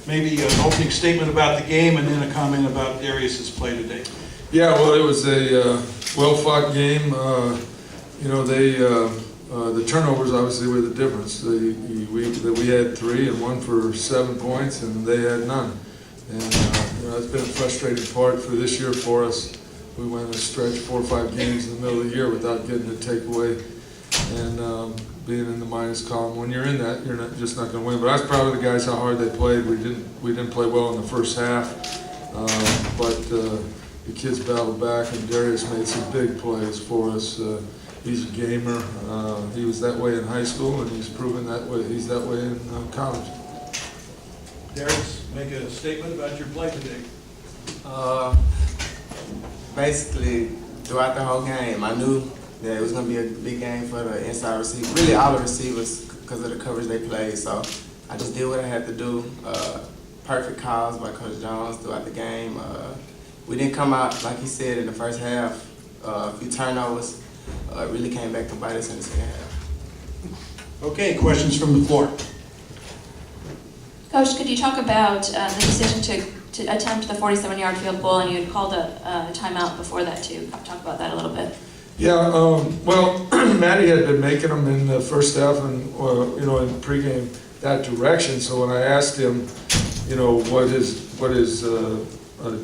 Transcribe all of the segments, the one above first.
Maybe an opening statement about the game and then a comment about Darius's play today. Yeah, well, it was a well-fought game. The turnovers obviously were the difference. We had 3 and 1 for 7 points, and they had none. And it's been a frustrating part for this year for us. We went a stretch 4 or 5 games in the middle of the year without getting a takeaway and being in the minus column. When you're in that, you're just not going to win. But I was proud of the guys how hard they played. We didn't play well in the first half, but the kids battled back, and Darius made some big plays for us. He's a gamer. He was that way in high school, and he's proven that way. He's that way in college. Darius, make a statement about your play today. Basically, throughout the whole game, I knew that it was going to be a big game for the inside receivers, really all the receivers, because of the coverage they played. So I just did what I had to do. Perfect calls by Coach Jones throughout the game. We didn't come out, like he said, in the first half. A few turnovers. It really came back to bite us in the second half. Okay, questions from the floor. Coach, could you talk about the decision to attempt the 47-yard field goal, and you had called a timeout before that too. Talk about that a little bit. Yeah, well, Matty had been making them in the first half and, in pregame that direction. So when I asked him, what his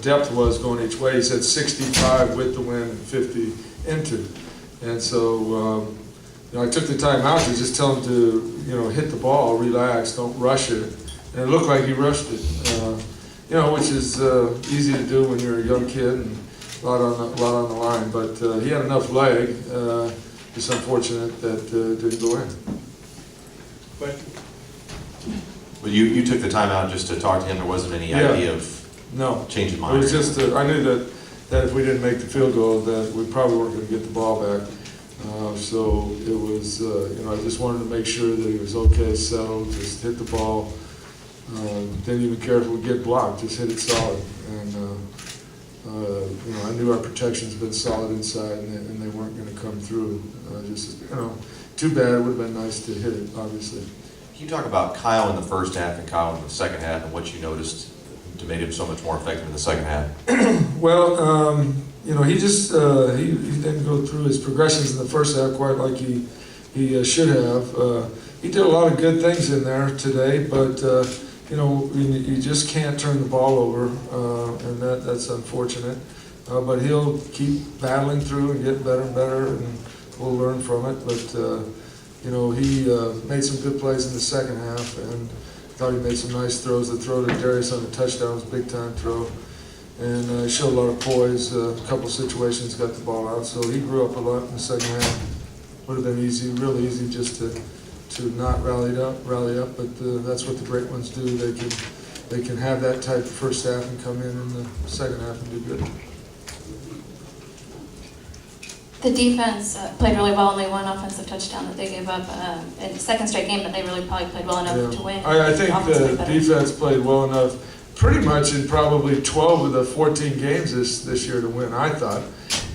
depth was going each way, he said 65 with the wind and 50 into. And so, I took the time out to just tell him to, hit the ball, relax, don't rush it. And it looked like he rushed it, which is easy to do when you're a young kid and a lot on the line. But he had enough leg. It's unfortunate that it didn't go in. Well, you took the time out just to talk to him. There wasn't any idea of changing mind. It was just I knew that if we didn't make the field goal, that we probably weren't going to get the ball back. So it was, I just wanted to make sure that he was okay, settled, just hit the ball. Didn't even care if we get blocked, just hit it solid. And I knew our protection's been solid inside, and they weren't going to come through. Too bad. It would have been nice to hit it, obviously. Can you talk about Kyle in the first half and Kyle in the second half, and what you noticed to make him so much more effective in the second half? Well, he just he didn't go through his progressions in the first half quite like he should have. He did a lot of good things in there today, but you just can't turn the ball over, and that's unfortunate. But he'll keep battling through and get better and better, and we'll learn from it. But he made some good plays in the second half, and thought he made some nice throws. The throw to Darius on the touchdown was a big-time throw, and showed a lot of poise. A couple situations got the ball out, so he grew up a lot in the second half. Would have been easy, real easy, just to not rally up. But that's what the great ones do. They can have that type of first half and come in the second half and do good. The defense played really well, only one offensive touchdown that they gave up in the second straight game, but they really probably played well enough to win. I think the defense played well enough pretty much in probably 12 of the 14 games this year to win, I thought.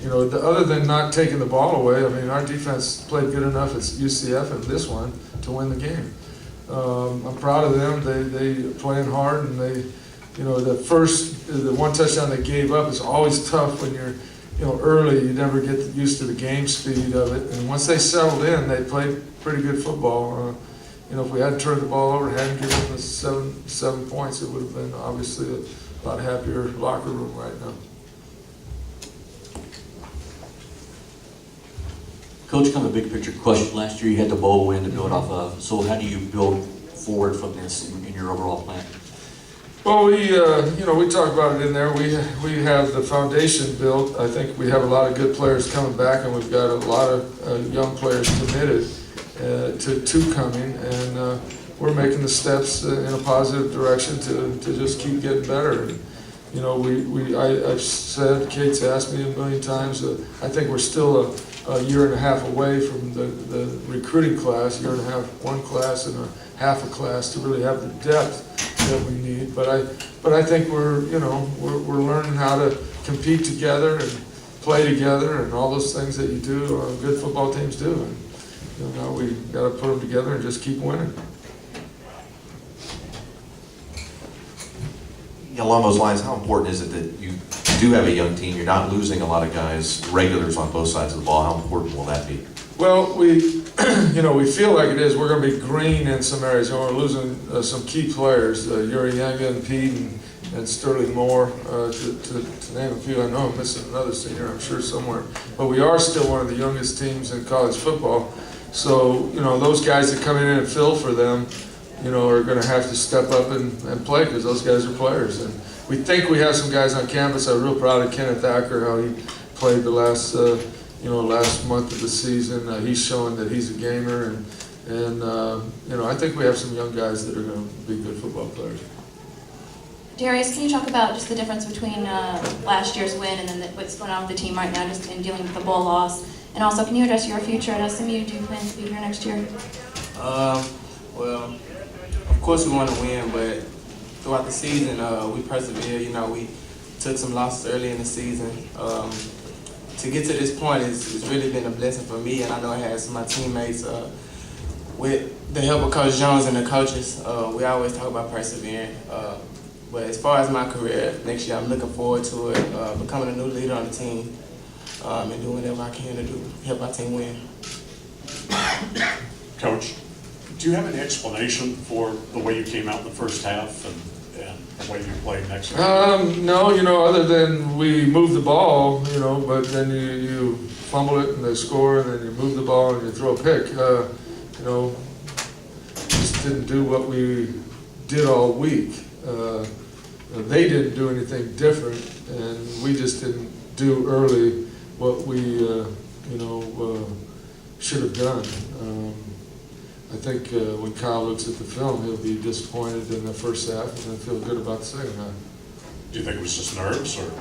Other than not taking the ball away, our defense played good enough at UCF and this one to win the game. I'm proud of them. They playing hard, and the one touchdown they gave up is always tough when you're early. You never get used to the game speed of it, and once they settled in, they played pretty good football. If we hadn't turned the ball over, hadn't given them the seven points, it would have been obviously a lot happier locker room right now. Coach, kind of a big picture question. Last year you had the bowl win to build off of. So how do you build forward from this in your overall plan? Well, we talked about it in there. We have the foundation built. I think we have a lot of good players coming back, and we've got a lot of young players committed to coming, and we're making the steps in a positive direction to just keep getting better. And, I've said, Kate's asked me a million times, I think we're still a year and a half away from the recruiting class, one class and a half a class to really have the depth that we need. But I think we're learning how to compete together and play together and all those things that you do, good football teams do. And we got to put them together and just keep winning. along those lines, how important is it that you do have a young team? You're not losing a lot of guys, regulars on both sides of the ball. How important will that be? Well, we, we feel like it is. We're going to be green in some areas. You know, we're losing some key players, Yuri Yenga and Pete and Sterling Moore, to name a few. I know I'm missing another senior, I'm sure, somewhere. But we are still one of the youngest teams in college football. So, those guys that come in and fill for them, are going to have to step up and play because those guys are players. And we think we have some guys on campus. I'm real proud of Kenneth Acker, how he played the last month of the season. He's showing that he's a gamer, and I think we have some young guys that are going to be good football players. Darius, can you talk about just the difference between last year's win and then what's going on with the team right now, just in dealing with the bowl loss? And also, can you address your future at SMU? Do you plan to be here next year? Well, of course we want to win, but throughout the season, we persevered. We took some losses early in the season. To get to this point, it's really been a blessing for me, and I know it has my teammates. With the help of Coach Jones and the coaches, we always talk about persevering. But as far as my career, next year I'm looking forward to it, becoming a new leader on the team, and doing whatever I can to help our team win. Coach, do you have any explanation for the way you came out in the first half and the way you played next half? No, other than we moved the ball, but then you fumble it and they score, and then you move the ball and you throw a pick. Just didn't do what we did all week. They didn't do anything different, and we just didn't do early what we, should have done. I think when Kyle looks at the film, he'll be disappointed in the first half and then feel good about the second half. Do you think it was just nerves, or?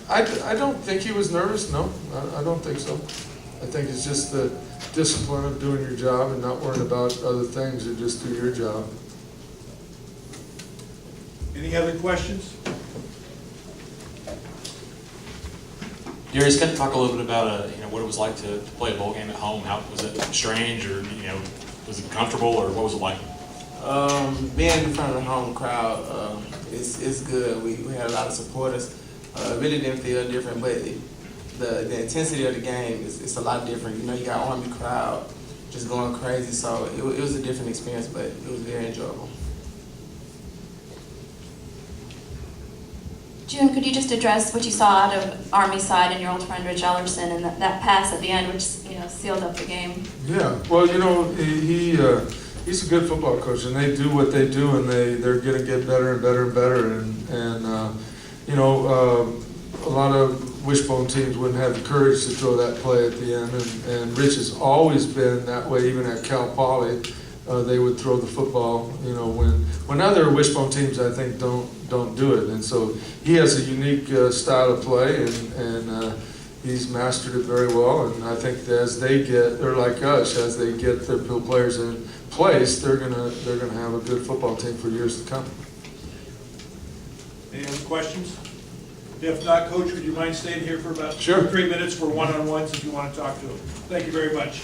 I don't think he was nervous, no. I don't think so. I think it's just the discipline of doing your job and not worrying about other things and just do your job. Any other questions? Darius, can you talk a little bit about what it was like to play a bowl game at home? How was it strange, or was it comfortable, or what was it like? Being in front of the home crowd, it's good. We had a lot of supporters. It really didn't feel different, but the intensity of the game it's a lot different. You got Army crowd just going crazy, so it was a different experience, but it was very enjoyable. June, could you just address what you saw out of Army side and your old friend Rich Ellerson and that pass at the end, which sealed up the game? Yeah, well, he's a good football coach, and they do what they do, and they're going to get better and better and better. And a lot of wishbone teams wouldn't have the courage to throw that play at the end. And Rich has always been that way, even at Cal Poly. They would throw the football, when other wishbone teams, I think, don't do it. And so he has a unique style of play, and he's mastered it very well. And I think as they're like us, as they get their players in place, they're gonna have a good football team for years to come. Any other questions? If not, Coach, would you mind staying here for about Sure. 3 minutes for one-on-ones if you want to talk to him? Thank you very much.